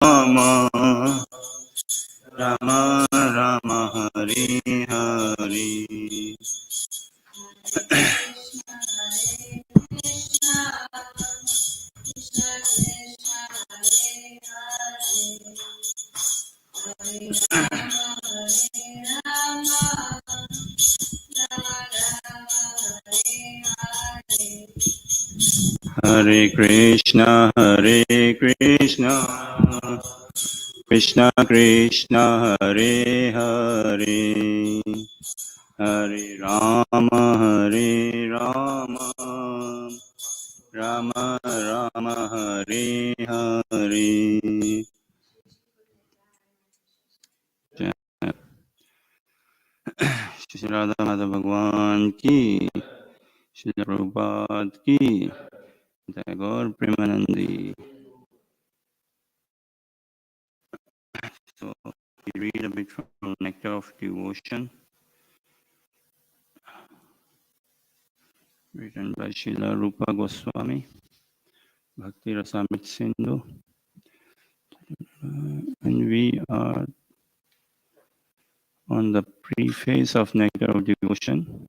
Rama Rama Rama Hare Hare Hare Krishna Krishna Krishna Hare Hare Hare Rama Rama Rama Hare Hare Shri Radha Madhava Bhagwan ki Shri Prabhupada ki Jai Gaur Premanandi. So we read a bit from Nectar of Devotion, written by Srila Rupa Goswami, Bhakti Rasamrita Sindhu, and we are on the preface of Nectar of Devotion.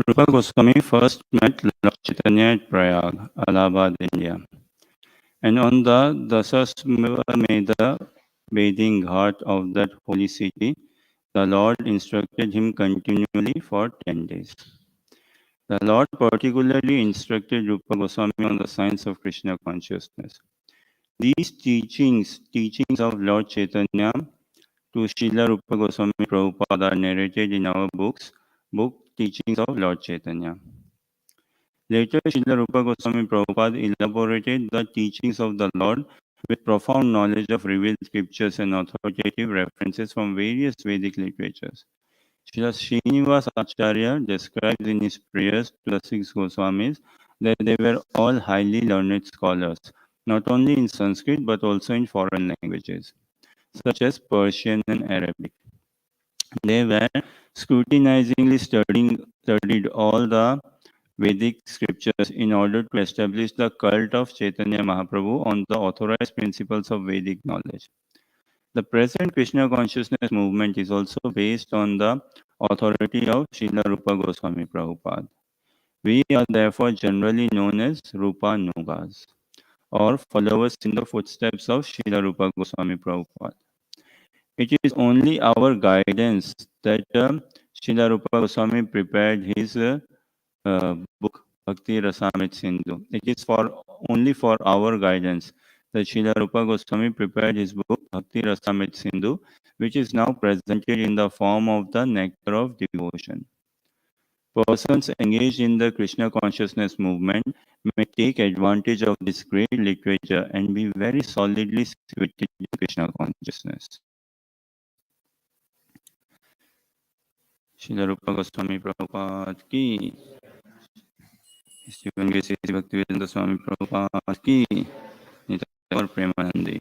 Rupa Goswami first met Lord Chaitanya at Prayag, Allahabad, India, and on the Dasasmeva bathing ghat of that holy city, the Lord instructed him continually for 10 days. The Lord particularly instructed Rupa Goswami on the science of Krishna consciousness. These teachings of Lord Chaitanya to Srila Rupa Goswami Prabhupada are narrated in our book Teachings of Lord Chaitanya. Later, Srila Rupa Goswami Prabhupada elaborated the teachings of the Lord with profound knowledge of revealed scriptures and authoritative references from various Vedic literatures. Srila Srinivas Acharya describes in his prayers to the six Goswamis that they were all highly learned scholars, not only in Sanskrit but also in foreign languages, such as Persian and Arabic. They were scrutinizingly studied all the Vedic scriptures in order to establish the cult of Chaitanya Mahaprabhu on the authorized principles of Vedic knowledge. The present Krishna consciousness movement is also based on the authority of Srila Rupa Goswami Prabhupada. We are therefore generally known as Rupa Nugas, or followers in the footsteps of Srila Rupa Goswami Prabhupada. It is only our guidance that Srila Rupa Goswami prepared his book Bhakti Rasamrita Sindhu. It is only for our guidance that Srila Rupa Goswami prepared his book Bhakti Rasamrita Sindhu, which is now presented in the form of the Nectar of Devotion. Persons engaged in the Krishna consciousness movement may take advantage of this great literature and be very solidly situated in Krishna consciousness. Srila Rupa Goswami Prabhupada ki, Stephen Gesi Bhaktivedanta Swami Prabhupada ki, Nitai Gaur Premanandi.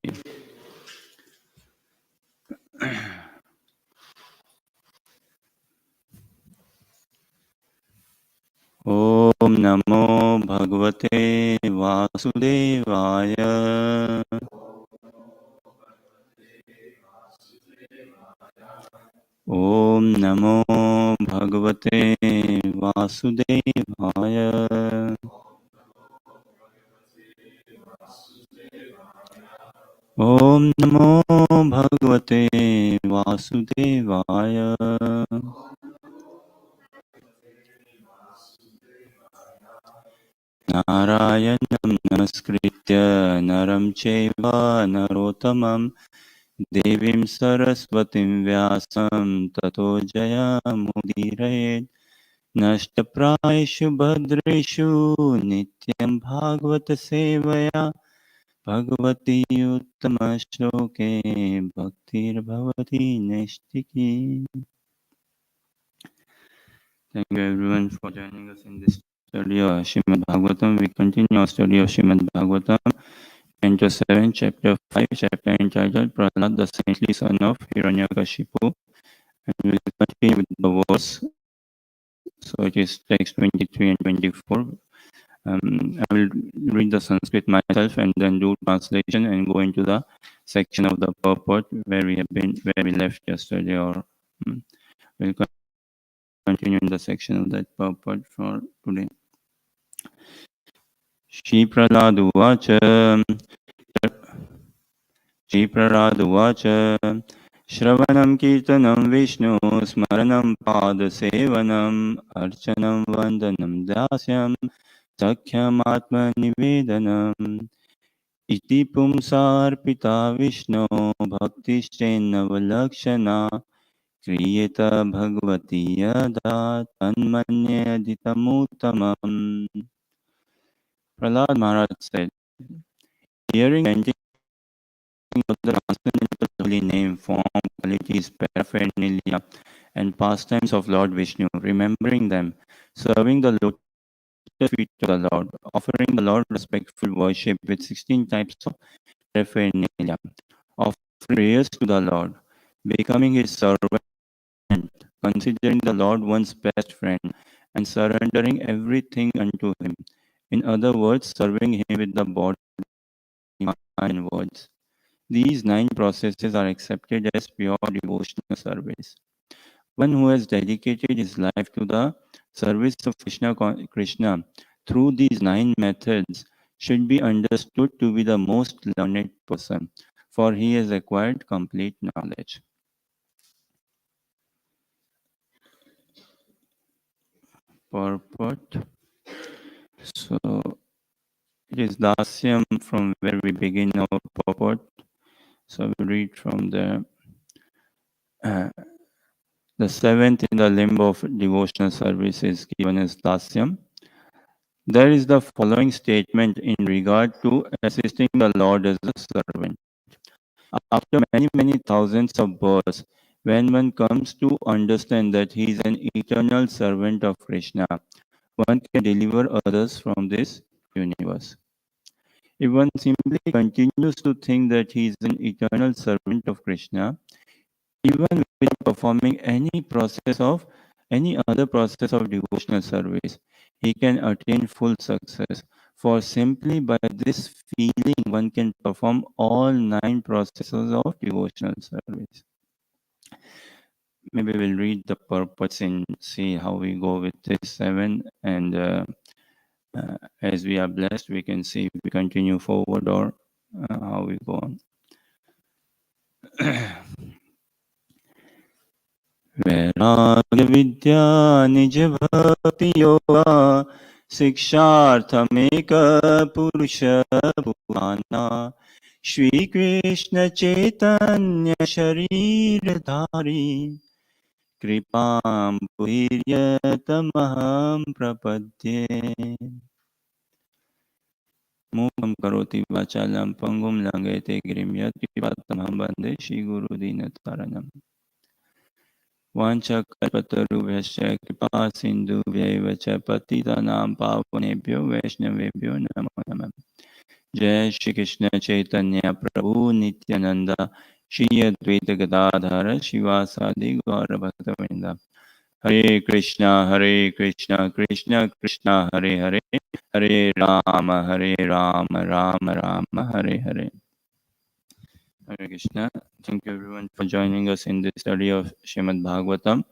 Om Namo Bhagavate Vasudevaya. Om Namo Bhagavate Vasudevaya. Om Namo Bhagavate Vasudevaya. Narayanam Namaskritya Naram Chaiva Narottamam Devim Saraswatim Vyasam Tato Jayamudiraye Nashtaprayeshu Bhadreshu Nityam Bhagavata Sevaya Bhagavati Uttama Shloke Bhaktir Bhavati Neshtiki. Thank you everyone for joining us in this study of Srimad Bhagvatam. We continue our study of Srimad Bhagvatam, Canto 7, Chapter 5, chapter entitled Prahlad, the saintly son of Hiranyakashipu. And we will continue with the verse. So it is text 23 and 24. I will read the Sanskrit myself and then do translation and go into the section of the purport where we left yesterday, or we'll continue in the section of that purport for today. Shri Prahlad Uvacha. Shri Prahlad Uvacha. Shravanam Kirtanam Vishnu Smaranam Padasevanam Archanam Vandanam Dasyam Sakhyam Atma Nivedanam Iti Pumsarpita Vishnu Bhaktishennavalakshana Kriyeta Bhagavati Yada Tanmanye Adhitamuttamam. Prahlad Maharaj said, hearing and of the transcendental holy name, form, qualities, paraphernalia, and pastimes of Lord Vishnu, remembering them, serving the lotus feet of the Lord, offering the Lord respectful worship with 16 types of paraphernalia, offering prayers to the Lord, becoming his servant, considering the Lord one's best friend, and surrendering everything unto him. In other words, serving him with the body, mind, and words. These 9 processes are accepted as pure devotional service. One who has dedicated his life to the service of Krishna through these 9 methods should be understood to be the most learned person, for he has acquired complete knowledge. Purport. So it is Dasyam from where we begin our purport. So we read from the 7th in the limb of devotional service is given as Dasyam. There is the following statement in regard to assisting the Lord as a servant. After many, many thousands of births, when one comes to understand that he is an eternal servant of Krishna, one can deliver others from this universe. If one simply continues to think that he is an eternal servant of Krishna, even without performing any other process of devotional service, he can attain full success. For simply by this feeling, one can perform all 9 processes of devotional service. Maybe we'll read the purpose and see how we go with this 7, and as we are blessed, we can see if we continue forward or how we go on. वैराग्य विद्या निज भक्ति योगा शिक्षार्थमेक पुरुष भुवाना श्री कृष्ण चैतन्य शरीरधारी कृपां पुरीर्यतमहं प्रपद्ये मूकं करोति वाचालं पंगुं लंघयते गिरिं यत्कृपातमहं वन्दे श्रीगुरुदीनतारणम् वाञ्छकल्पतरुभ्यश्च कृपा सिन्धुभ्यैव च पतितानां पावनेभ्यो वैष्णवेभ्यो नमो नमः। जय श्री कृष्ण चैतन्य प्रभु नित्यानंद श्री अद्वैत गदाधर शिवासादि गौर भक्तवृंद। हरे कृष्णा कृष्ण कृष्ण हरे हरे, हरे Ram Ram Ram Hare Hare. Hare Krishna. Thank you everyone for joining us in this study of Srimad Bhagvatam.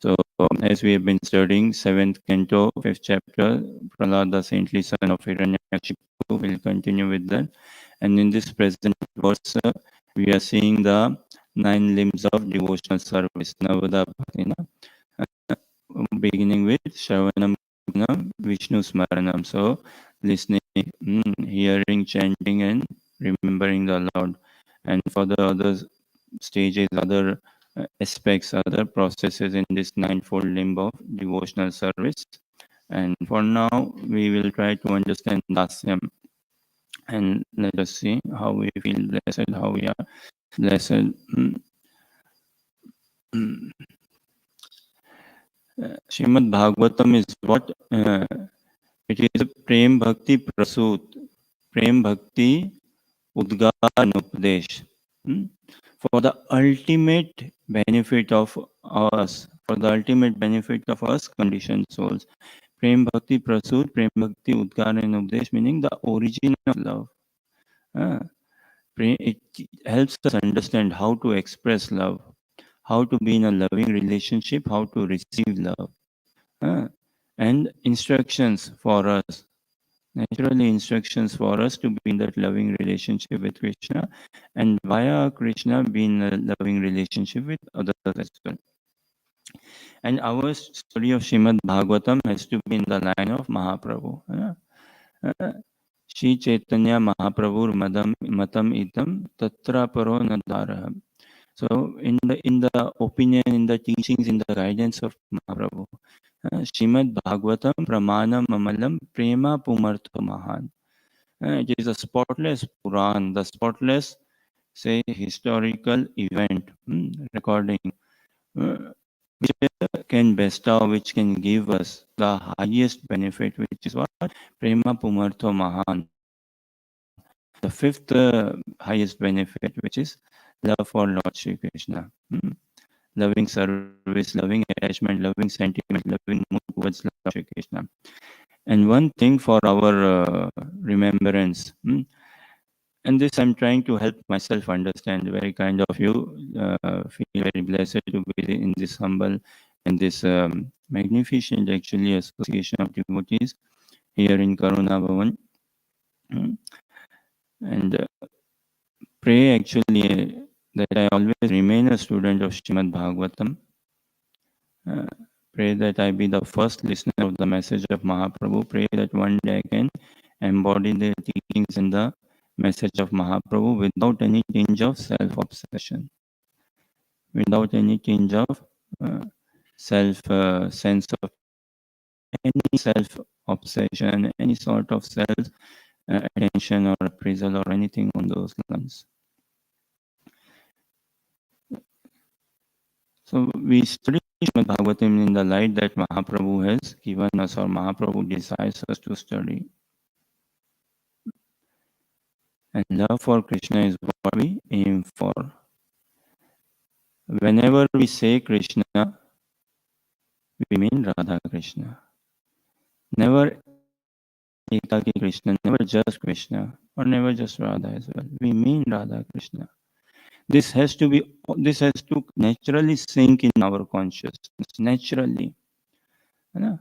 So as we have been studying 7th canto, 5th chapter, Prahlad, the saintly son of Hiranyakashipu, will continue with that. And in this present verse, we are seeing the 9 limbs of devotional service. Navada Bhaktina, beginning with Shravanam, Vishnu Smaranam. So listening, hearing, chanting, and remembering the Lord. And for the other stages, other aspects, other processes in this ninefold limb of devotional service. And for now, we will try to understand Dasyam. And let us see how we feel blessed, how we are blessed. Srimad Bhagavatam is what? It is a Prem Bhakti Prasut, Prem Bhakti Udgaran Upadesh. For the ultimate benefit of us, conditioned souls, Prem Bhakti Prasud, Prem Bhakti Udgar and Updesh, meaning the origin of love. Uh, it helps us understand how to express love, how to be in a loving relationship, how to receive love. And instructions for us, naturally instructions for us to be in that loving relationship with Krishna, and via Krishna be in a loving relationship with others as well. And our study of Srimad Bhagvatam has to be in the line of Mahaprabhu. Shri Chaitanya Mahaprabhu Matam Idam Tatra Paro Nadara. So in the opinion, in the teachings, in the guidance of Mahaprabhu, Srimad Bhagavatam Pramanam Amalam Prema Pumartha Mahan. It is a spotless Puran, the spotless, say, historical event recording, which can bestow, which can give us the highest benefit, which is what? Prema Pumartha Mahan. The fifth highest benefit, which is love for Lord Shri Krishna. Loving service, loving attachment, loving sentiment, loving mood towards Lord Shri Krishna. And one thing for our remembrance, and this I'm trying to help myself understand, very kind of you, feel very blessed to be in this humble and this magnificent actually association of devotees here in Karuna Bhavan. And pray actually that I always remain a student of Srimad Bhagavatam. Pray that I be the first listener of the message of Mahaprabhu. Pray that one day I can embody the teachings and the message of Mahaprabhu without any tinge of self-obsession, without any tinge of sense of any self-obsession, any sort of self-attention or appraisal or anything on those lines. So we study Srimad Bhagavatam in the light that Mahaprabhu has given us, or Mahaprabhu desires us to study. And love for Krishna is what we aim for. Whenever we say Krishna, we mean Radha Krishna. Never Ekaki Krishna, never just Krishna, or never just Radha as well. We mean Radha Krishna. This has to naturally sink in our consciousness, naturally. The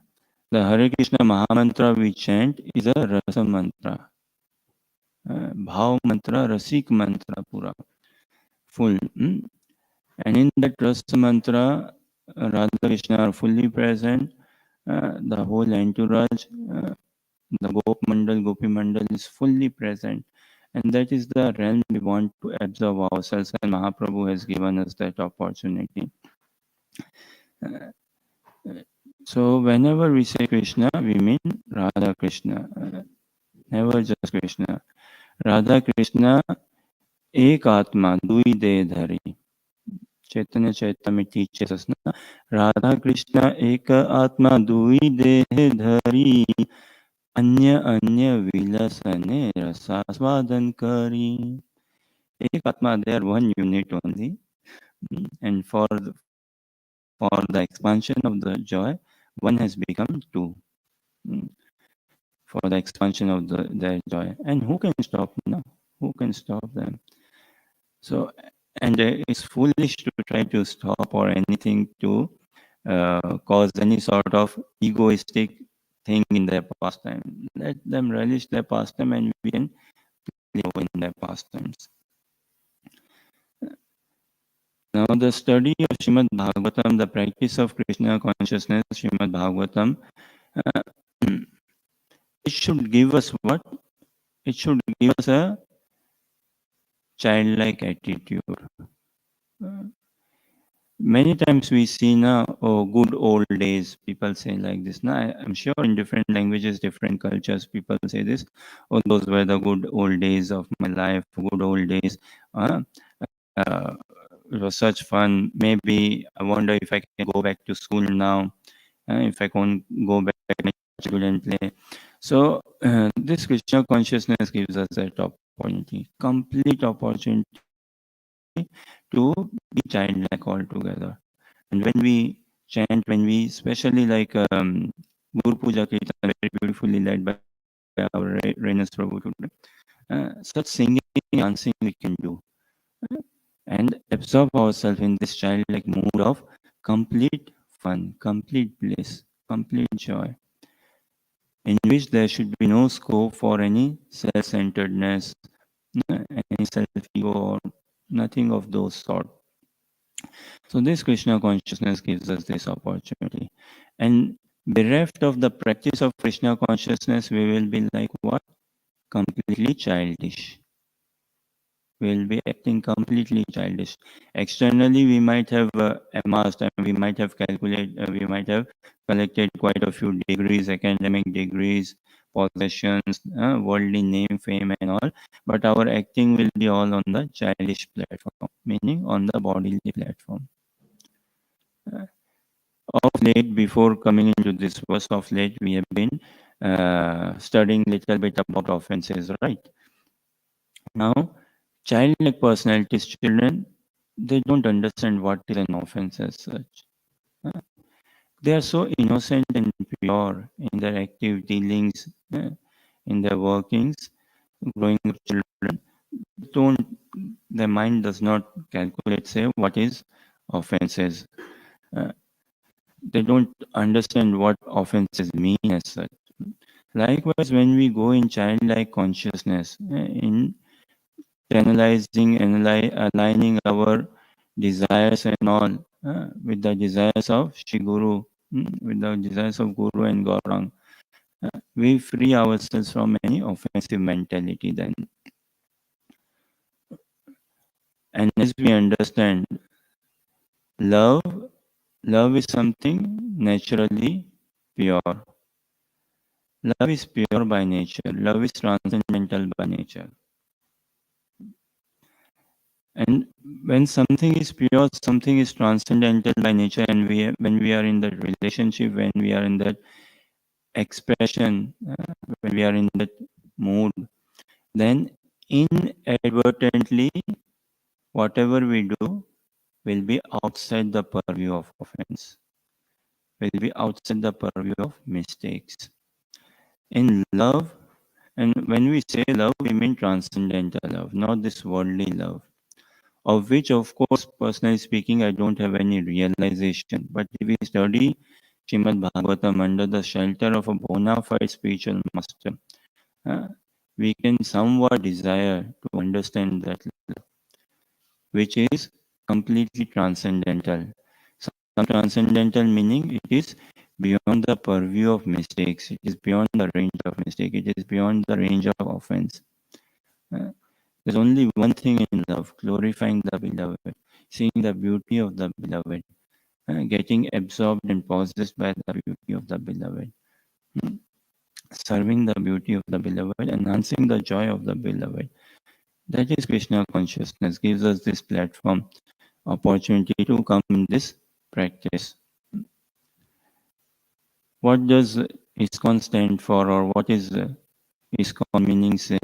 Hare Krishna Mahamantra we chant is a rasa mantra. Bhav mantra, rasik mantra pura. Full. And in that rasa mantra, Radha Krishna are fully present. The whole entourage, the Gop Mandal, Gopi Mandal is fully present. And that is the realm we want to absorb ourselves, and Mahaprabhu has given us that opportunity. So whenever we say Krishna, we mean Radha Krishna, never just Krishna. Radha Krishna, ek atma, dui de dhari. Chaitanya Chaitamrita teaches us, Radha Krishna, ek atma, dui de dhari. Anya anya vilasane rasasvadan kari. Ek atma, they are one unit only. And for the expansion of the joy, one has become two. For the expansion of their joy. And who can stop now? Who can stop them? So, and it's foolish to try to stop or anything to cause any sort of egoistic thing in their pastime. Let them relish their pastime and we can live in their pastimes. Now, the study of Srimad Bhagavatam, the practice of Krishna consciousness, Srimad Bhagavatam, it should give us what? It should give us a childlike attitude. Many times we see now, oh, good old days, people say like this. Now, I'm sure in different languages, different cultures, people say this, oh, those were the good old days of my life, good old days. It was such fun. Maybe I wonder if I can go back to school now, if I can go back to student play. So this Krishna consciousness gives us that opportunity, complete opportunity to be childlike altogether. And when we chant, when we especially like Guru Puja Kirtan, very beautifully led by our Renas Prabhu today. Such singing and dancing we can do and absorb ourselves in this childlike mood of complete fun, complete bliss, complete joy, in which there should be no scope for any self-centeredness, any self-ego, or nothing of those sort. So this Krishna consciousness gives us this opportunity. And bereft of the practice of Krishna consciousness, we will be like what? Completely childish. We will be acting completely childish. Externally, we might have amassed and we might have calculated, we might have collected quite a few degrees, academic degrees, possessions, worldly name, fame, and all. But our acting will be all on the childish platform, meaning on the bodily platform. Of late, before coming into this verse, of late, we have been studying little bit about offenses, right? Now, childlike personalities, children, they don't understand what is an offense as such. Uh, They are so innocent and pure in their active dealings, in their workings, growing up children. Don't their mind does not calculate, say, what is offenses. Uh, they don't understand what offenses mean as such. Likewise, when we go in childlike consciousness, in channelizing, aligning our desires and all with the desires of Shri Guru, with the desires of Guru and Gaurang, we free ourselves from any offensive mentality then. And as we understand, love, love is something naturally pure. Love is pure by nature. Love is transcendental by nature. And when something is pure, something is transcendental by nature, and when we are in that relationship, when we are in that expression, when we are in that mood, then inadvertently, whatever we do will be outside the purview of offense, will be outside the purview of mistakes. In love, and when we say love, we mean transcendental love, not this worldly love, of which, of course, personally speaking, I don't have any realization. But if we study Srimad Bhagavatam under the shelter of a bona fide spiritual master, uh, we can somewhat desire to understand that, which is completely transcendental. Some transcendental meaning it is beyond the purview of mistakes, it is beyond the range of mistake, it is beyond the range of offense. Uh, There's only one thing in love, glorifying the beloved, seeing the beauty of the beloved, getting absorbed and possessed by the beauty of the beloved, serving the beauty of the beloved, enhancing the joy of the beloved. That is Krishna consciousness, gives us this platform, opportunity to come in this practice. What does ISKCON stand for, or what is ISKCON meaning, say?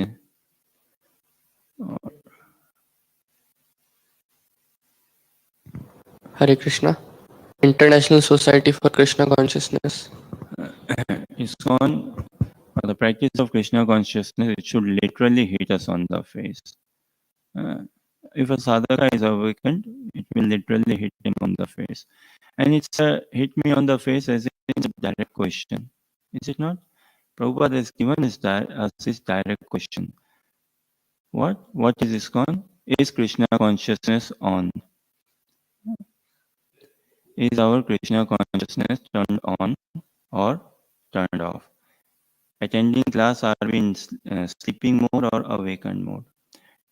Hare Krishna. International Society for Krishna Consciousness. ISKCON, the practice of Krishna consciousness, it should literally hit us on the face. If a sadhaka is awakened, it will literally hit him on the face. And it's a hit me on the face as it's a direct question. Is it not? Prabhupada has given us this direct question. What is ISKCON? Is Krishna consciousness on? Is our Krishna consciousness turned on or turned off? Attending class, are we in sleeping mode or awakened mode?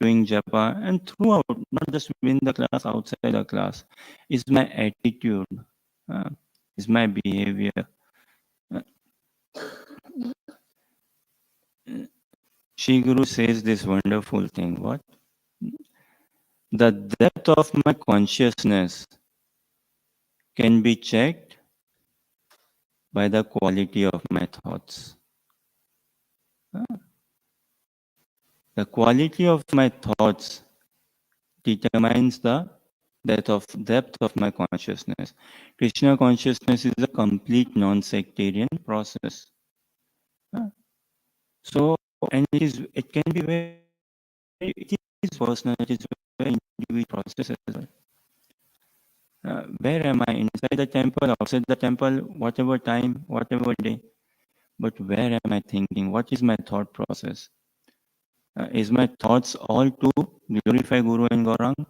Doing japa and throughout, not just within the class, outside the class, is my attitude, uh, is my behavior. Shri Guru says this wonderful thing. What? The depth of my consciousness can be checked by the quality of my thoughts. The quality of my thoughts determines the depth of my consciousness. Krishna consciousness is a complete non-sectarian process. Uh, So, and it can be it is personal, it is very individual process as well. Where am I? Inside the temple, outside the temple, whatever time, whatever day. But where am I thinking? What is my thought process? Is my thoughts all to glorify Guru and Gaurang?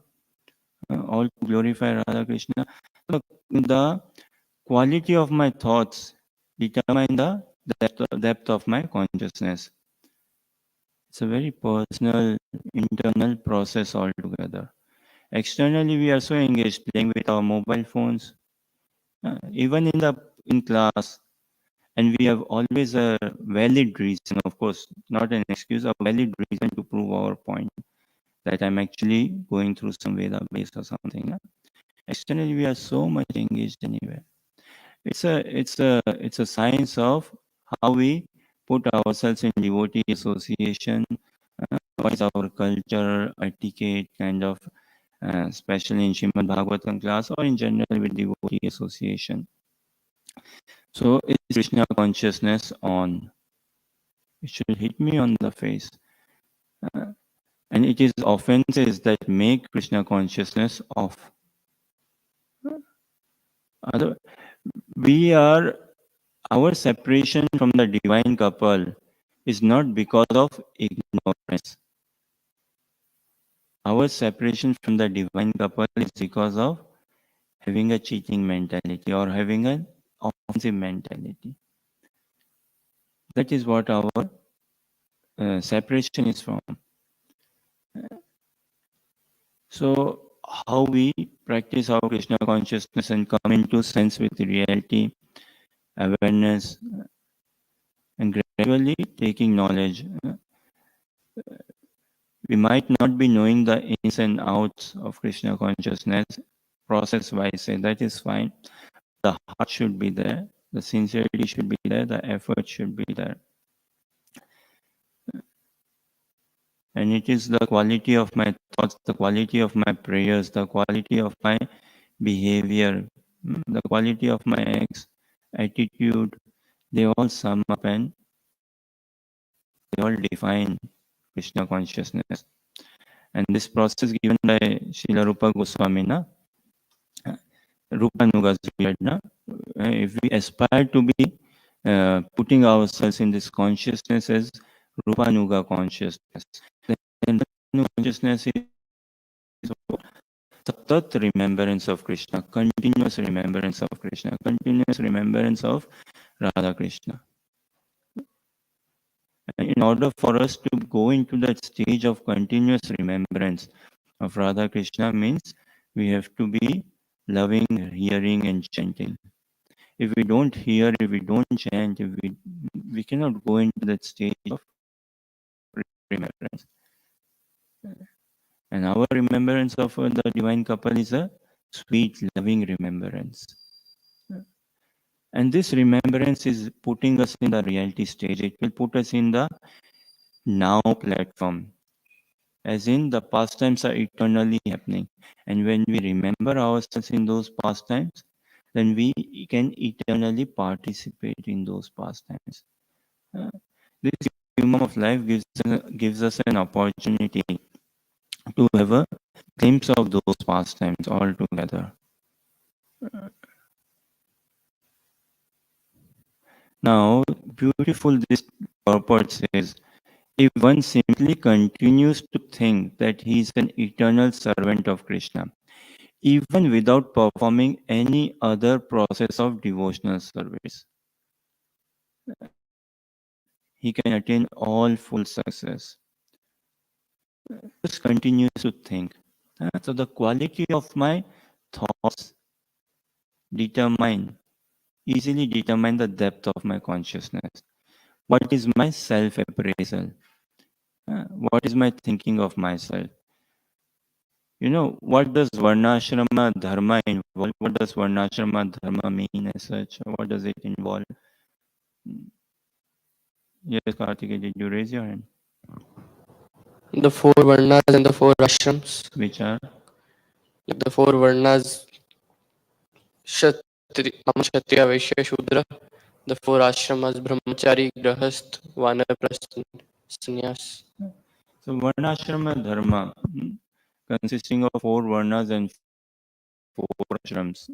All to glorify Radha Krishna? The quality of my thoughts determine the depth of my consciousness. It's a very personal, internal process altogether. Externally, we are so engaged playing with our mobile phones, even in class, and we have always a valid reason, of course, not an excuse, a valid reason to prove our point that I'm actually going through some Veda base or something. Externally, we are so much engaged anywhere. It's a science of how we put ourselves in devotee association. What is our culture, etiquette, kind of, especially in Srimad Bhagvatam class or in general with devotee association. So is Krishna consciousness on? It should hit me on the face. Uh, and it is offenses that make Krishna consciousness off. Other, we are our separation from the divine couple is not because of ignorance. Our separation from the divine couple is because of having a cheating mentality or having an offensive mentality. That is what our separation is from. So, how we practice our Krishna consciousness and come into sense with reality, awareness, and gradually taking knowledge. We might not be knowing the ins and outs of Krishna consciousness process wise, say that is fine. The heart should be there, the sincerity should be there, the effort should be there. And it is the quality of my thoughts, the quality of my prayers, the quality of my behavior, the quality of my acts, attitude, they all sum up and they all define Krishna consciousness. And this process given by Srila Rupa Goswami, na? Rupa Nuga Zuyadna, if we aspire to be putting ourselves in this consciousness as Rupa Nuga consciousness, then consciousness is satat remembrance of Krishna, continuous remembrance of Krishna, continuous remembrance of Radha Krishna. And in order for us to go into that stage of continuous remembrance of Radha Krishna means we have to be loving, hearing, and chanting. If we don't hear, if we don't chant, if we cannot go into that stage of remembrance. And our remembrance of the divine couple is a sweet, loving remembrance. And this remembrance is putting us in the reality stage. It will put us in the now platform. As in, the pastimes are eternally happening. And when we remember ourselves in those pastimes, then we can eternally participate in those pastimes. This human of life gives us an opportunity to have a glimpse of those pastimes altogether. Now, beautiful this purport says, if one simply continues to think that he is an eternal servant of Krishna, even without performing any other process of devotional service, he can attain all full success. Just continues to think. So the quality of my thoughts easily determine the depth of my consciousness. What is my self-appraisal? What is my thinking of myself? What does Varnashrama Dharma involve? What does Varnashrama Dharma mean as such? What does it involve? Yes, Karthikeya, did you raise your hand? The four varnas and the four ashrams. Which are? Like the four Varnas, Kshatriya, Vaishya, Shudra, the four ashramas, Brahmachari, Grahasth, Vanaprasth, Sannyas. So Varnashrama Dharma, consisting of four Varnas and four ashrams,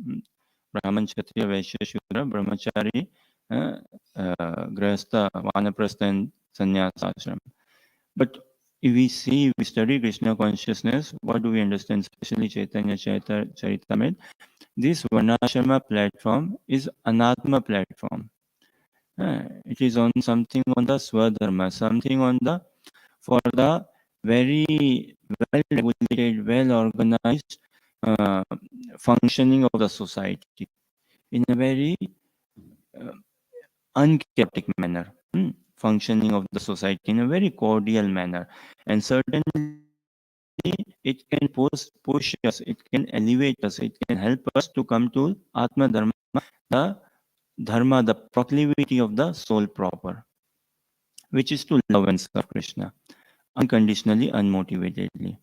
Brahman, Kshatriya, Vaishya, Shudra, Brahmachari, uh, Grahastha, Vanaprastha and Sannyas ashram. But if we see, we study Krishna consciousness, what do we understand, especially Chaitanya Charitamrita? This Varnashrama platform is Anatma platform. It is on something on the Swadharma, something on the for the very well regulated, well organized uh, functioning of the society in a very uh, unchaotic manner, functioning of the society in a very cordial manner. And certainly it can push us, it can elevate us, it can help us to come to Atma Dharma, the Dharma, the proclivity of the soul proper, which is to love and serve Krishna unconditionally, unmotivatedly.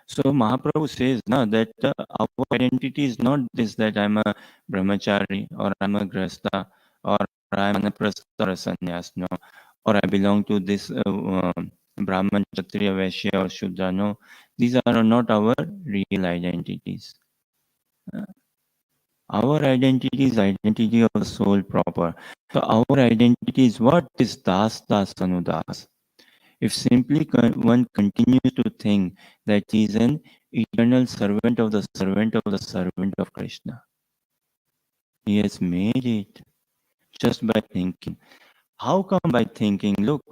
So Mahaprabhu says now that our identity is not this that I'm a brahmachari or I'm a grasta or I'm a prastha or a sannyas, no, or I belong to this Brahman, Kshatriya, Vaishya or Shudra. No, these are not our real identities. Uh, Our identity is identity of the soul proper. So our identity is what is das das anudas. If simply one continues to think that he is an eternal servant of the servant of the servant of Krishna, he has made it just by thinking. How come by thinking? Look,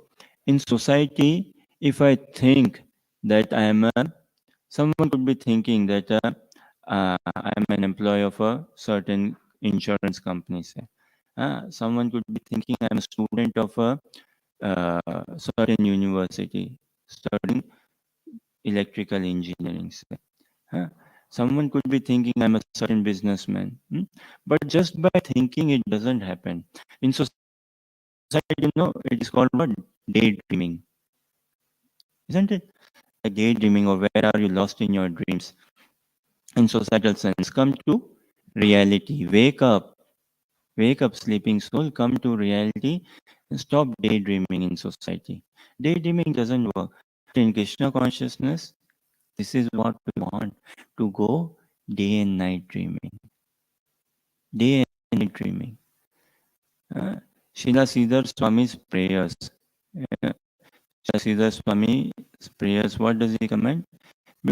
in society, if I think that I am a, someone could be thinking that I am an employee of a certain insurance company, say. Someone could be thinking I am a student of a certain university studying electrical engineering, say. Huh? Someone could be thinking I'm a certain businessman. But just by thinking, it doesn't happen. In society, it is called what? Daydreaming. Isn't it? Like daydreaming, or where are you lost in your dreams? In societal sense, come to reality. Wake up. Wake up, sleeping soul. Come to reality and stop daydreaming in society. Daydreaming doesn't work. In Krishna consciousness, this is what we want to go day and night dreaming. Day and night dreaming. Uh, Srila Sridhar Swami's prayers. Uh, Srila Sridhar Swami's prayers, what does he comment?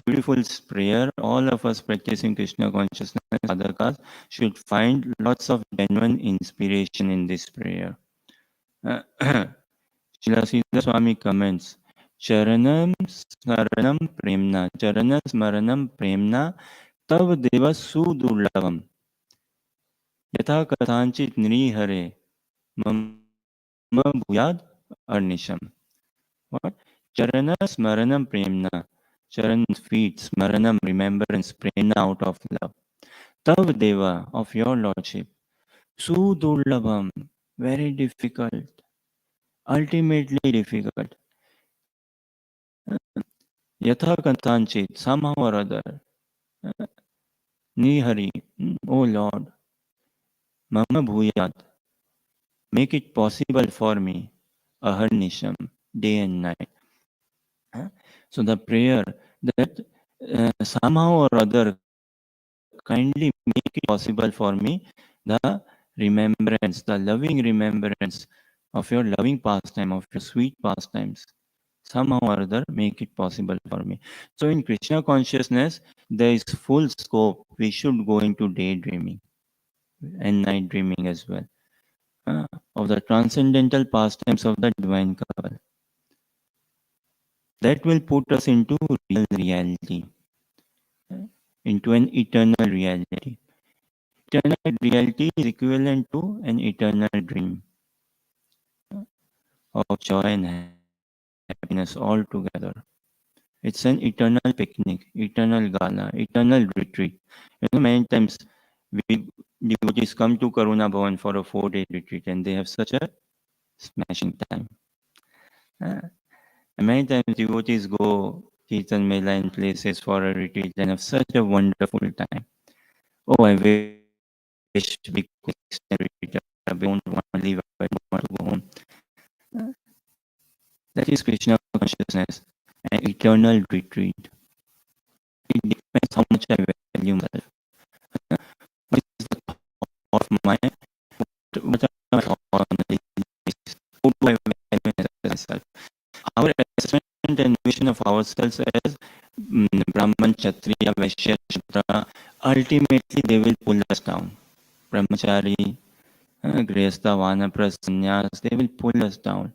Beautiful prayer. All of us practicing Krishna consciousness, sadhakas, should find lots of genuine inspiration in this prayer. Uh, Srila Sridhar Swami comments, Charanam Smaranam Premna, Charana Smaranam Premna, Tav Deva Sudurlavam, Yatha Kathanchit Nrihare, Mama Bhuyad Arnisham. What? Charana Smaranam Premna, Charan feet, Smaranam remembrance, Premna out of love. Tav Deva of your Lordship, Sudurlavam, very difficult, ultimately difficult. Yatha Kathanchit, somehow or other, Nihari, O Lord, Mama Bhuyat, make it possible for me, Aharnisham, day and night. So the prayer that somehow or other kindly make it possible for me the remembrance, the loving remembrance of your loving pastime, of your sweet pastimes. Somehow or other make it possible for me. So in Krishna consciousness, there is full scope. We should go into daydreaming and night dreaming as well. Of the transcendental pastimes of the divine couple. That will put us into real reality, uh, into an eternal reality. Eternal reality is equivalent to an eternal dream of joy and happiness all together. It's an eternal picnic, eternal gala, eternal retreat. Many times we devotees come to Karuna Bhavan for a 4-day retreat and they have such a smashing time. Uh, and many times devotees go Kirtan Mela in places for a retreat and have such a wonderful time. Oh, I wish we could extend retreat. We don't want to leave. I don't want to go home. Uh, That is Krishna consciousness, an eternal retreat. It depends how much I value myself. What is the thought of my what are my thoughts on a daily basis? Who do I value as myself? Our assessment and vision of ourselves as Brahman, Kshatriya, Vaishya, Shudra, ultimately they will pull us down. Brahmachari, Grihastha, Vanaprastha, Sannyas, they will pull us down.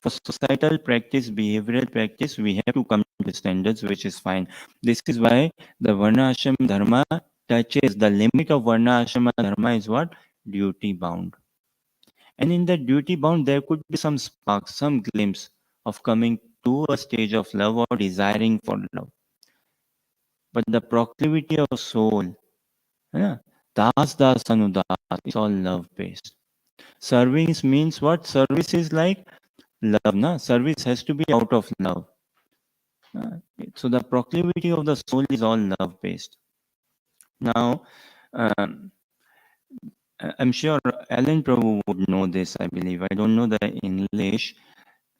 For societal practice, behavioral practice, we have to come to standards, which is fine. This is why the Varna Ashram Dharma touches the limit of Varna Ashram Dharma is what? Duty bound. And in that duty bound, there could be some spark, some glimpse of coming to a stage of love or desiring for love. But the proclivity of soul, das das anudas, is all love based. Service means what? Service is like love, na? Service has to be out of love. So the proclivity of the soul is all love based. Now, um, I'm sure Alan Prabhu would know this, I believe. I don't know the English.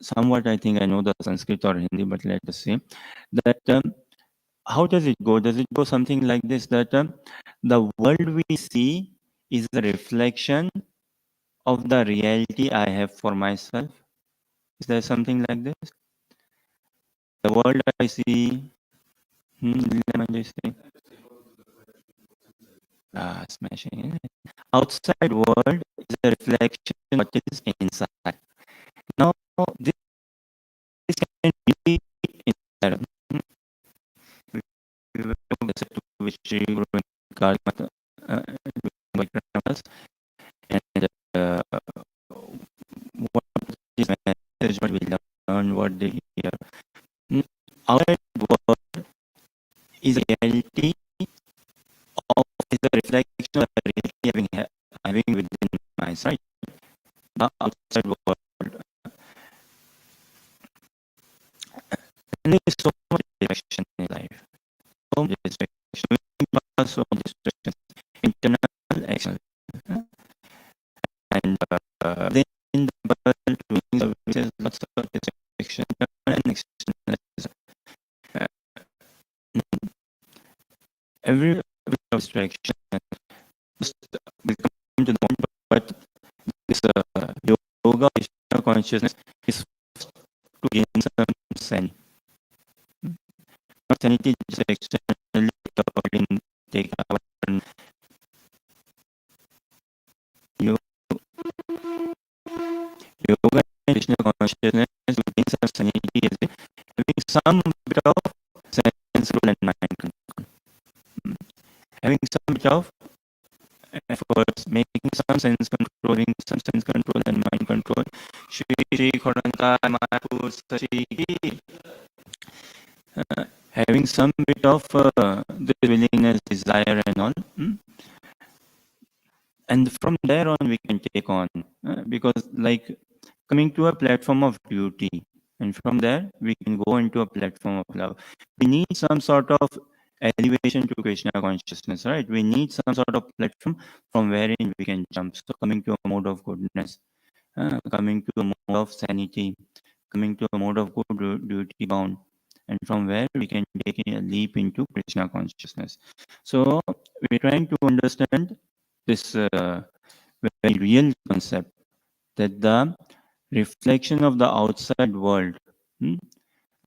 Somewhat, I think I know the Sanskrit or Hindi, but let us say that how does it go? Does it go something like this, that the world we see is a reflection of the reality I have for myself? Is there something like this? The world I see, smashing. Outside world is a reflection of what is inside. Now, this can be inside. We were to which Sri Guru Karma and what is message, what we learn, what they hear. Outside world is a reality of is a reflection of the reality having within myself. The outside world. And there is so much distraction in life. So much distraction. So much distraction. Internal action. And then the world doing services, lots of distraction and external. Uh, every distraction just will come to the point, but this yoga Krishna consciousness is to gain some sanity. Not sanity just externally covered in take our yoga and Krishna consciousness will gain some sanity as having some bit of sense control and mind control. Having some bit of efforts, making some sense controlling, some sense control and mind control. Shri Shri Khodanta Mayapur Sashi having some bit of the willingness, desire and all. And from there on we can take on because like coming to a platform of duty, and from there we can go into a platform of love. We need some sort of elevation to Krishna consciousness, right? We need some sort of platform from wherein we can jump. So coming to a mode of goodness, coming to a mode of sanity, coming to a mode of good duty bound, and from where we can take a leap into Krishna consciousness. So we're trying to understand this very real concept, that the reflection of the outside world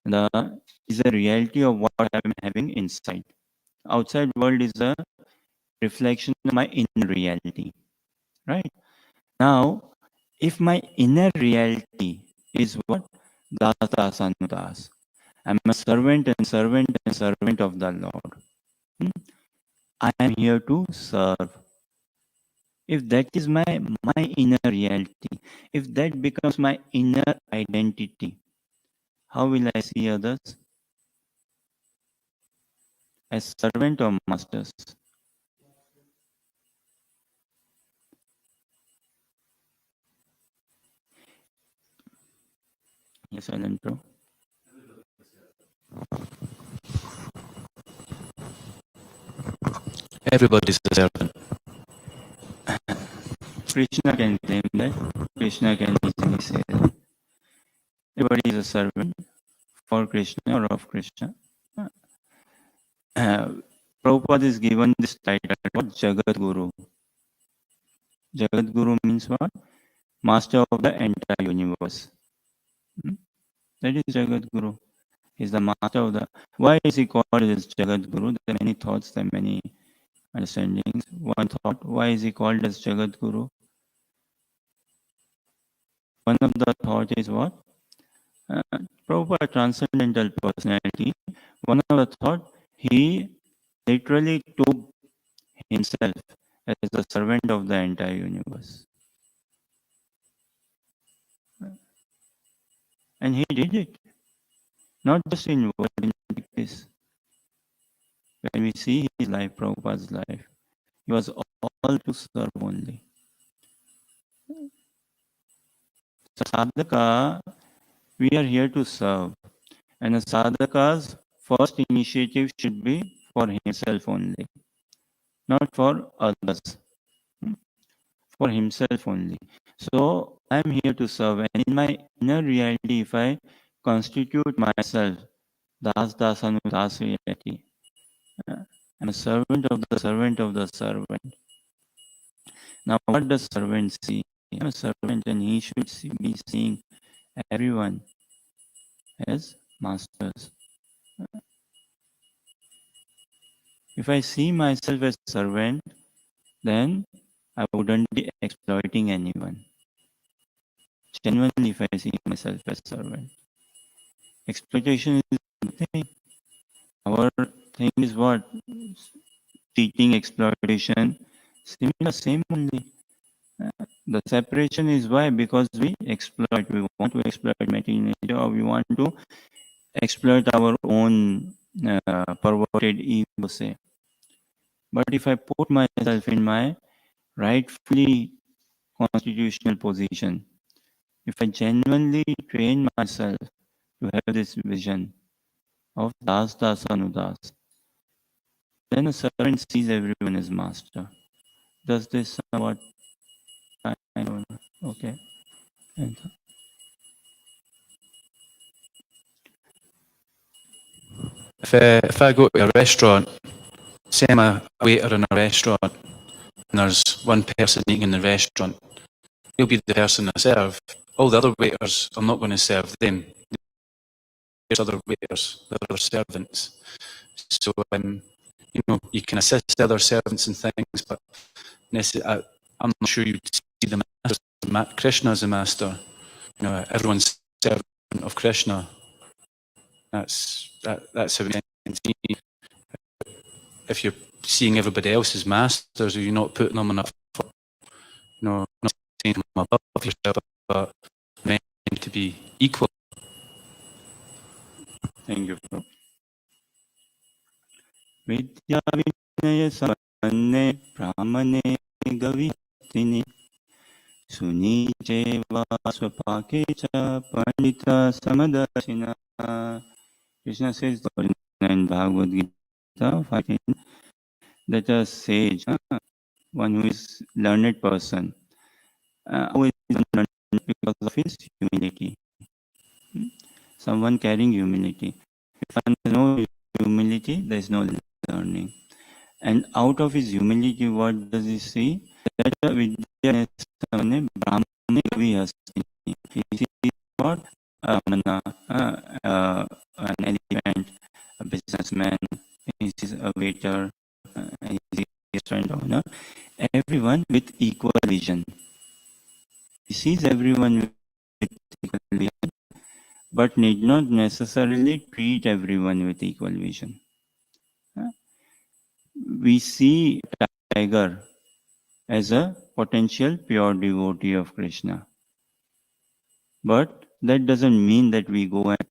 the is a reality of what I'm having inside. Outside world is a reflection of my inner reality, right? Now, if my inner reality is what? Das anudas. I'm a servant and servant and servant of the Lord. I am here to serve. If that is my inner reality, if that becomes my inner identity, how will I see others? As servant or masters? Yes, Alan Bro. everybody's a servant. Krishna can claim that. Krishna can easily say that. Everybody is a servant for Krishna or of Krishna. Prabhupada is given this title, what? Jagat Guru. Jagat Guru means what? Master of the entire universe. That is Jagat Guru. He is the master of the. Why is he called as Jagat Guru? There are many thoughts, there are many understandings. One thought, why is he called as Jagat Guru? One of the thought is what? Prabhupada, transcendental personality. One of the thought, he literally took himself as the servant of the entire universe. And he did it. Not just in word, in practice. When we see his life, Prabhupada's life, he was all to serve only. So sadhaka, we are here to serve. And a sadhaka's first initiative should be for himself only, not for others, for himself only. So I am here to serve, and in my inner reality, if I constitute myself das dasanu dasuyati, I'm a servant of the servant of the servant. Now, what does servant see? I'm a servant, and he should be seeing everyone as masters. If I see myself as servant, then I wouldn't be exploiting anyone. Genuinely, if I see myself as servant, exploitation is a good thing. Our thing is what? Cheating, exploitation, similar, same only. The separation is why? Because we exploit. We want to exploit material nature, or we want to exploit our own perverted ego, say. But if I put myself in my rightfully constitutional position, if I genuinely train myself to have this vision of Das Das Anudas, then a servant sees everyone as master. Does this somewhat kind of okay? If I go to a restaurant, say I'm a waiter in a restaurant, and there's one person eating in the restaurant, he'll be the person I serve. All the other waiters, I'm not going to serve them. There's other waiters, there are other servants. So, you can assist other servants and things, but I'm not sure you'd see the master. Krishna as a master. Everyone's servant of Krishna. That's how it ends. If you're seeing everybody else as masters, or you're not putting them in a, not saying them above yourself, but meant to be equal. Thank you. Vidya vinaya samanne brahmane gavittini suniche vasvapake cha pandita samadashina. Krishna says in Bhagavad Gita 5 that a sage, one who is learned person, always learned because of his humility. Someone carrying humility. If there is no humility, there is no learning. And out of his humility, what does he see? That Vidya Brahmane Gavihastini. He sees what? An elephant, a businessman, he sees a waiter, he sees a restaurant owner. Everyone with equal vision. He sees everyone with equal vision, but need not necessarily treat everyone with equal vision. We see tiger as a potential pure devotee of Krishna. But that doesn't mean that we go and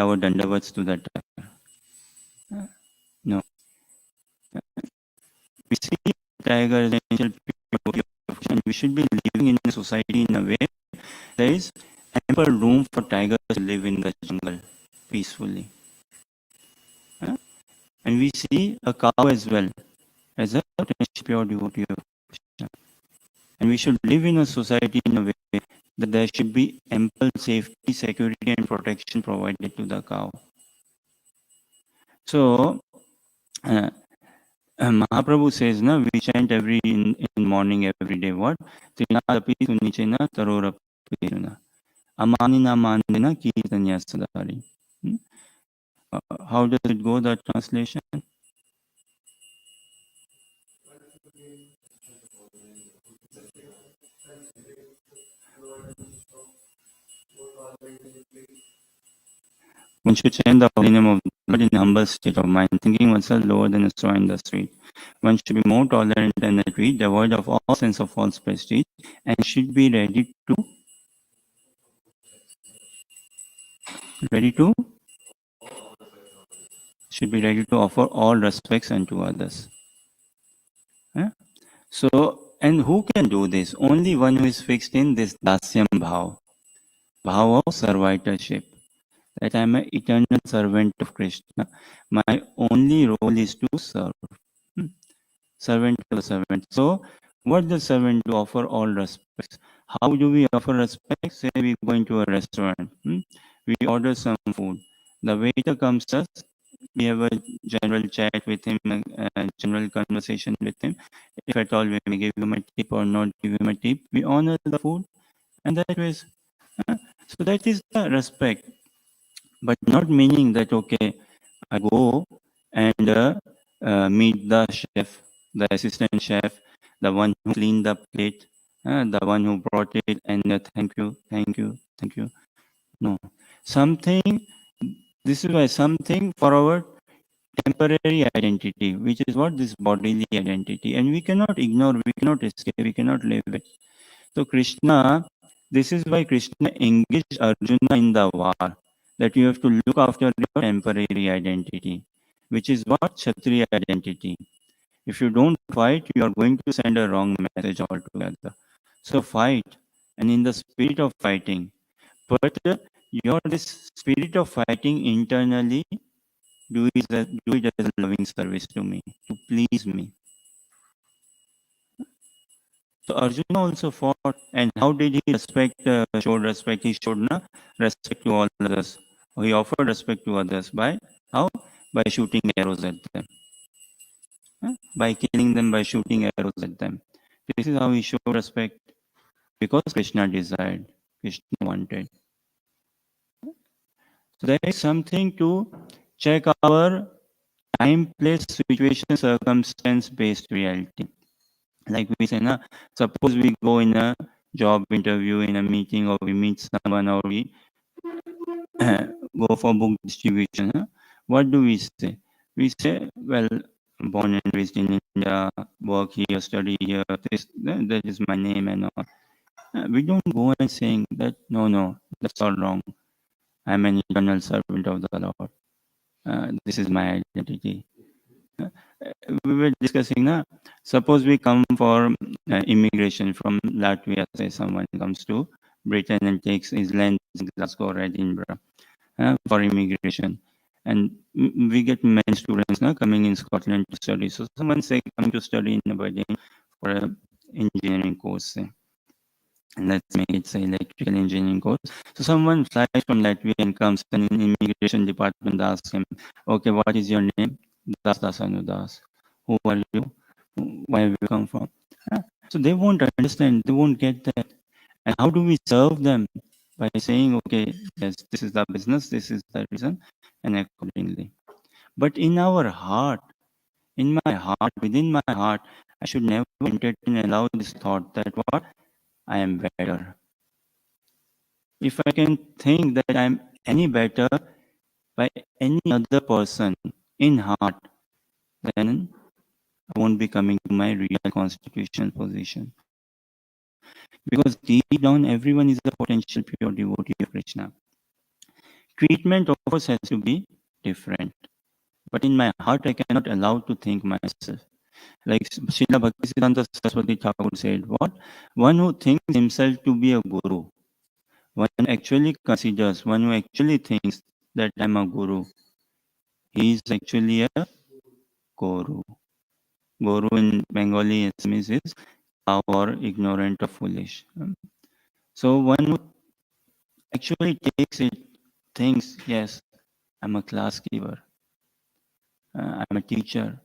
our dandavats to that tiger. No. We see tiger as a potential pure devotee of Krishna, and we should be living in a society in a way there is ample room for tigers to live in the jungle peacefully. And we see a cow as well as a potential pure devotee of Krishna. And we should live in a society in a way that there should be ample safety, security, and protection provided to the cow. So, Mahaprabhu says, na, we chant in morning every day. What? Trinadapi sunichena tarorapiruna. Amanina mandina kirtanya sadari. How does it go, the translation? One should chant the holy name of God in a humble state of mind, thinking oneself lower than a straw in the street. One should be more tolerant than a tree, devoid of all sense of false prestige, and should be ready to offer all respects unto others. So, and who can do this? Only one who is fixed in this dasyam bhav of servitorship. That I am an eternal servant of Krishna. My only role is to serve. Servant to the servant. So, what the servant do? Offer all respects. How do we offer respect? Say we go into a restaurant. We order some food. The waiter comes to us. We have a general chat with him, a general conversation with him. If at all we may give him a tip or not give him a tip, we honor the food, and that is so that is the respect. But not meaning that okay, I go and meet the chef, the assistant chef, the one who cleaned the plate, the one who brought it, and thank you, thank you, thank you. No, something. This is why something for our temporary identity, which is what this bodily identity, and we cannot ignore, we cannot escape, we cannot live it. So Krishna, this is why Krishna engaged Arjuna in the war, that you have to look after your temporary identity, which is what Kshatriya identity. If you don't fight, you are going to send a wrong message altogether. So fight, and in the spirit of fighting, but your this spirit of fighting internally, do it as a loving service to me, to please me. So Arjuna also fought, and how did he showed respect? He showed respect to all others. He offered respect to others by how? By shooting arrows at them, by killing them, by shooting arrows at them. This is how he showed respect, because Krishna desired, Krishna wanted. So there is something to check our time, place, situation, circumstance-based reality. Like we say, suppose we go in a job interview, in a meeting, or we meet someone, or we go for book distribution. What do we say? We say, well, born and raised in India, work here, study here, that is my name and all. We don't go and saying that, no, that's all wrong. I'm an eternal servant of the Lord. This is my identity. We were discussing, suppose we come for immigration from Latvia, say someone comes to Britain and takes his land in Glasgow or Edinburgh for immigration. And we get many students coming in Scotland to study. So someone say come to study in Aberdeen for an engineering course, say. And let's make it say electrical engineering course. So someone flies from Latvia and comes, and in immigration department asks him, okay, what is your name? Das Anudas. Who are you? Where have you come from? So they won't understand, they won't get that. And how do we serve them? By saying, okay, yes, this is the business, this is the reason, and accordingly. But in our heart, in my heart, within my heart, I should never entertain and allow this thought that what? I am better. If I can think that I am any better by any other person in heart, then I won't be coming to my real constitutional position. Because deep down, everyone is a potential pure devotee of Krishna. Treatment, of course, has to be different. But in my heart, I cannot allow to think myself. Like Srila Bhaktisiddhanta Saraswati Thakur said, what? One who thinks himself to be a guru, one actually considers, one who actually thinks that I'm a guru, he is actually a guru. Guru in Bengali means is cow or ignorant or foolish. So one who actually takes it, thinks, yes, I'm a class giver, I'm a teacher,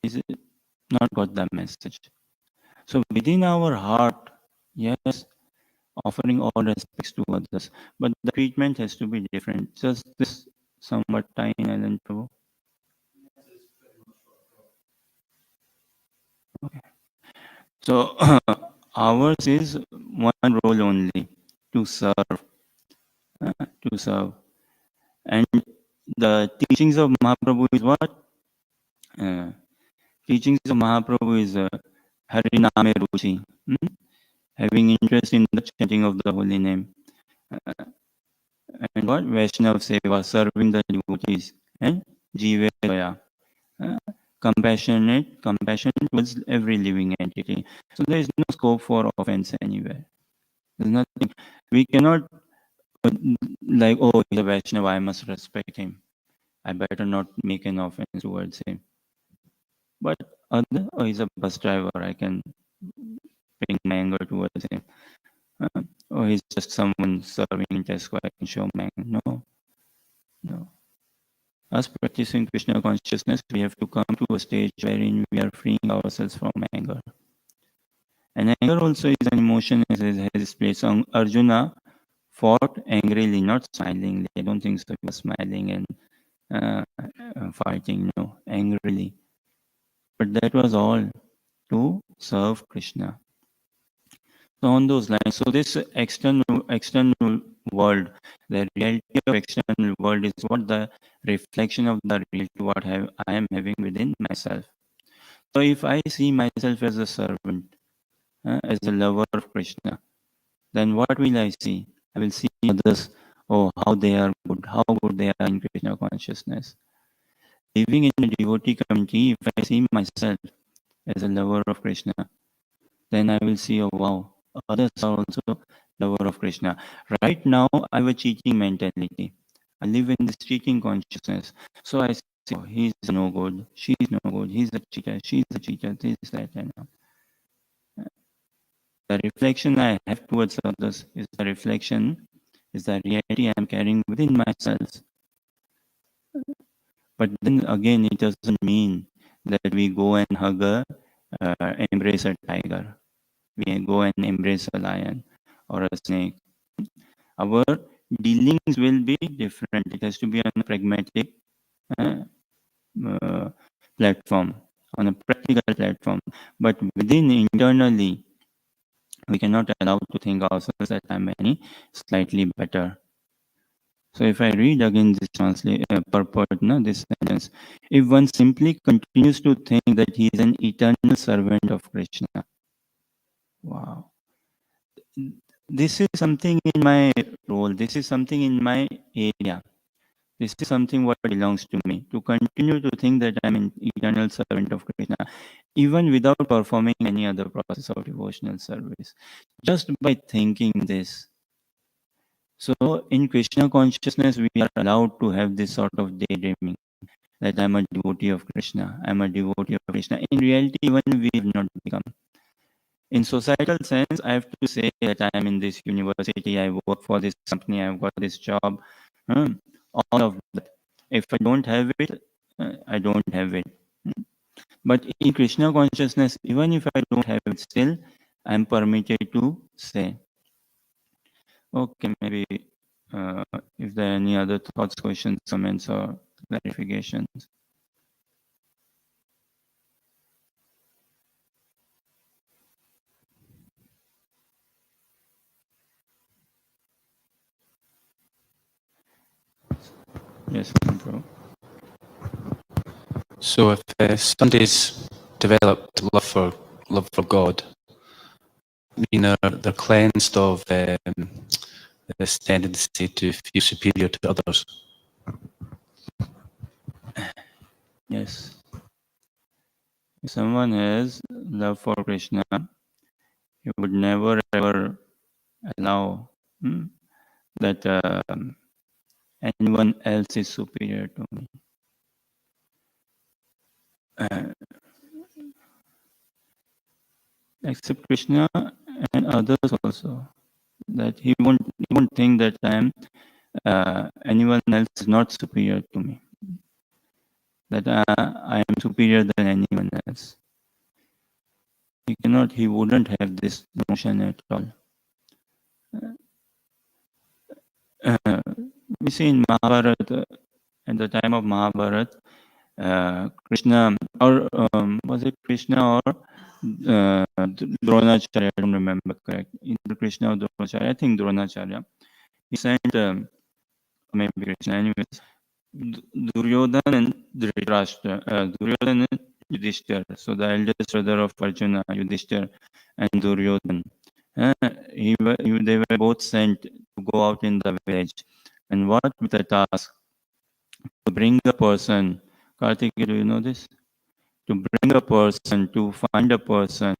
is not got the message. So within our heart, yes, offering all respects to others, but the treatment has to be different. Just this somewhat tiny Alan Prabhu. Okay. So ours is one role only, to serve, to serve. And the teachings of Mahaprabhu is what? Uh, Teachings of Mahaprabhu is Hariname Ruchi, having interest in the chanting of the holy name. Uh, and what? Vaishnav Seva, serving the devotees. And Jive Daya, uh, compassion towards every living entity. So there is no scope for offense anywhere. There's nothing. We cannot, uh, like, oh, he's a Vaishnava, I must respect him. I better not make an offense towards him. But other, oh, he's a bus driver, I can bring my anger towards him. Or he's just someone serving in Tesco, I can show my anger. No, no. Us practicing Krishna consciousness, we have to come to a stage wherein we are freeing ourselves from anger. And anger also is an emotion as has its place. Arjuna fought angrily, not smilingly. I don't think so. He was smiling and fighting, no, angrily. But that was all to serve Krishna. So on those lines, so this external world, the reality of external world is what the reflection of the reality what I am having within myself. So if I see myself as a servant, as a lover of Krishna, then what will I see? I will see others, oh, how they are good, how good they are in Krishna consciousness. Living in a devotee community, if I see myself as a lover of Krishna, then I will see, oh wow, others are also lover of Krishna. Right now, I have a cheating mentality. I live in this cheating consciousness. So I say, oh, he's no good, she's no good, he's a cheater, she's a cheater, this, that, and that. The reflection I have towards others is the reflection, is the reality I'm carrying within myself. But then again, it doesn't mean that we go and embrace a tiger. We go and embrace a lion or a snake. Our dealings will be different. It has to be on a pragmatic uh, uh, platform, on a practical platform. But within internally, we cannot allow to think ourselves that I'm any slightly better. So if I read again this purport, no, this sentence, if one simply continues to think that he is an eternal servant of Krishna, wow, this is something in my role, this is something in my area, this is something what belongs to me, to continue to think that I'm an eternal servant of Krishna, even without performing any other process of devotional service. Just by thinking this. So in Krishna consciousness, we are allowed to have this sort of daydreaming that I'm a devotee of Krishna, I'm a devotee of Krishna. In reality, even we have not become. In societal sense, I have to say that I am in this university, I work for this company, I've got this job, all of that. If I don't have it, I don't have it. But in Krishna consciousness, even if I don't have it, still I'm permitted to say. Okay, maybe if there are any other thoughts, questions, comments, or clarifications. Yes, bro. So if somebody's developed love for God, I mean they're cleansed of this tendency to feel superior to others. Yes. If someone has love for Krishna, he would never ever allow that anyone else is superior to me. except Krishna and others also. That he won't think that I am anyone else is not superior to me. That I am superior than anyone else. He wouldn't have this notion at all. We see in Mahabharata, at the time of Mahabharata, Krishna, or was it Krishna or Dronacharya? I don't remember correct. Either Krishna or Dronacharya. I think Dronacharya. He sent maybe Krishna. Anyways, Duryodhan and Dhritarashtra, Duryodhan and Yudhishthir. So the eldest brother of Arjuna, Yudhishthir, and Duryodhan. They were both sent to go out in the village. And what with the task? To bring a person. Karthik, do you know this? To bring a person, to find a person,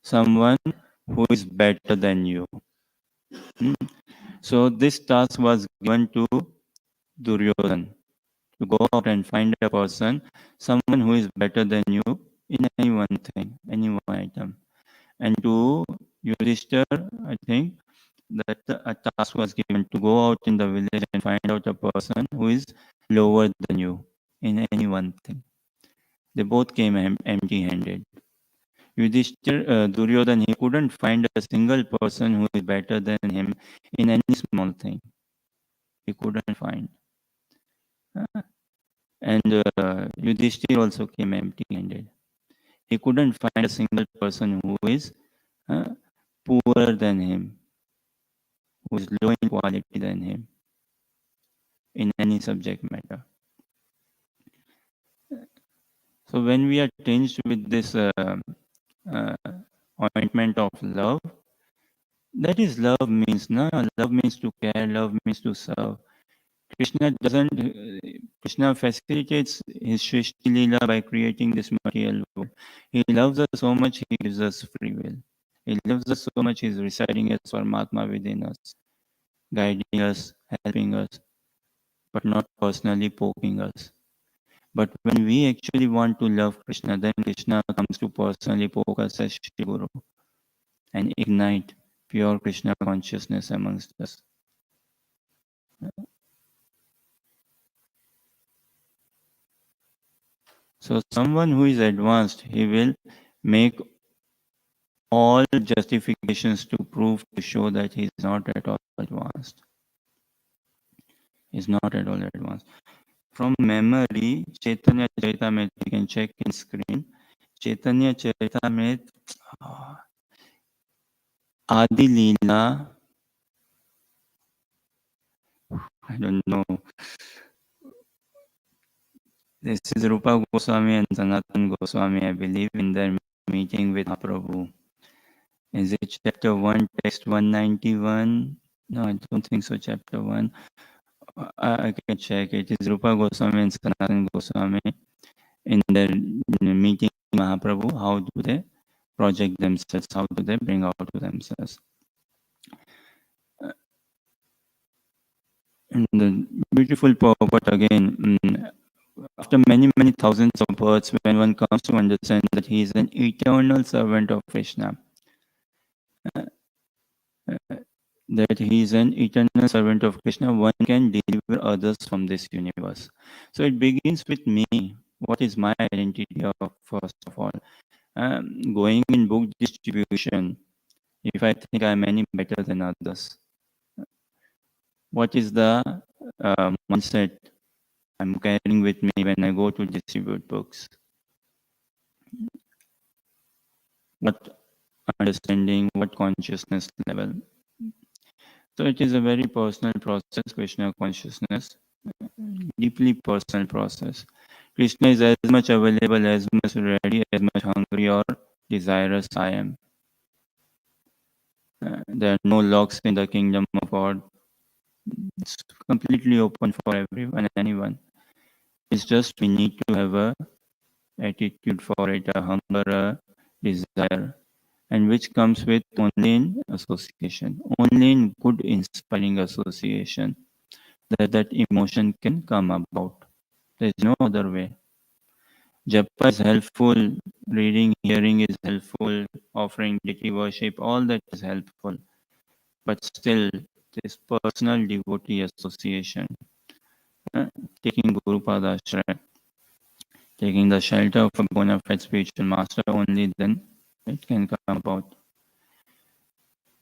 someone who is better than you. So this task was given to Duryodhan, to go out and find a person, someone who is better than you in any one thing, any one item. And to Yudhishthir, I think that a task was given to go out in the village and find out a person who is lower than you in any one thing. They both came empty-handed. Yudhishthir, Duryodhan, he couldn't find a single person who is better than him in any small thing. He couldn't find. And Yudhishthir also came empty-handed. He couldn't find a single person who is poorer than him, who is low in quality than him in any subject matter. So when we are tinged with this ointment of love, that is love means, no? Love means to care, love means to serve. Krishna facilitates his Shrishti Leela by creating this material world. He loves us so much, he gives us free will. He loves us so much, he is residing as Paramatma within us, guiding us, helping us, but not personally poking us. But when we actually want to love Krishna, then Krishna comes to personally poke us as Shri Guru and ignite pure Krishna consciousness amongst us. So someone who is advanced, he will make all justifications to prove, to show that he is not at all advanced. He is not at all advanced. From memory, Chaitanya Charitamrita, you can check in screen. Chaitanya Charitamrita, Adi Leela, I don't know. This is Rupa Goswami and Sanatan Goswami, I believe, in their meeting with Mahaprabhu. Is it chapter 1, text 191? No, I don't think so, chapter 1. I can check. It is Rupa Goswami and Sanatan Goswami in their meeting with Mahaprabhu. How do they project themselves? How do they bring out to themselves? And the beautiful purport again, after many, many thousands of births, when one comes to understand that he is an eternal servant of Krishna, that he is an eternal servant of Krishna, one can deliver others from this universe. So it begins with me. What is my identity first of all? Going in book distribution, if I think I'm any better than others, what is the mindset I'm carrying with me when I go to distribute books? What understanding, what consciousness level? So it is a very personal process, Krishna consciousness, deeply personal process. Krishna is as much available, as much ready, as much hungry or desirous I am. There are no locks in the kingdom of God. It's completely open for everyone and anyone. It's just we need to have a attitude for it, a hunger, a desire, and which comes with only in association, only in good inspiring association, that emotion can come about. There's no other way. Japa is helpful, reading, hearing is helpful, offering deity worship, all that is helpful. But still, this personal devotee association, taking Guru Padashray, taking the shelter of a bona fide spiritual master, only then it can come about.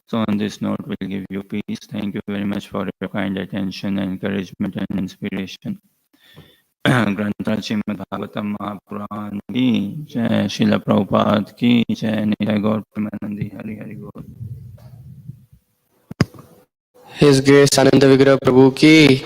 So on this note, we'll give you peace. Thank you very much for your kind attention, encouragement, and inspiration. ग्रंथराज Shrimad Bhagavatam Mahapuran की जय, शिला प्रभुपाद की जय, निताय गौर प्रेमानंदी, हरि हरि बोल। His Grace Ananda Vigrah Prabhu ki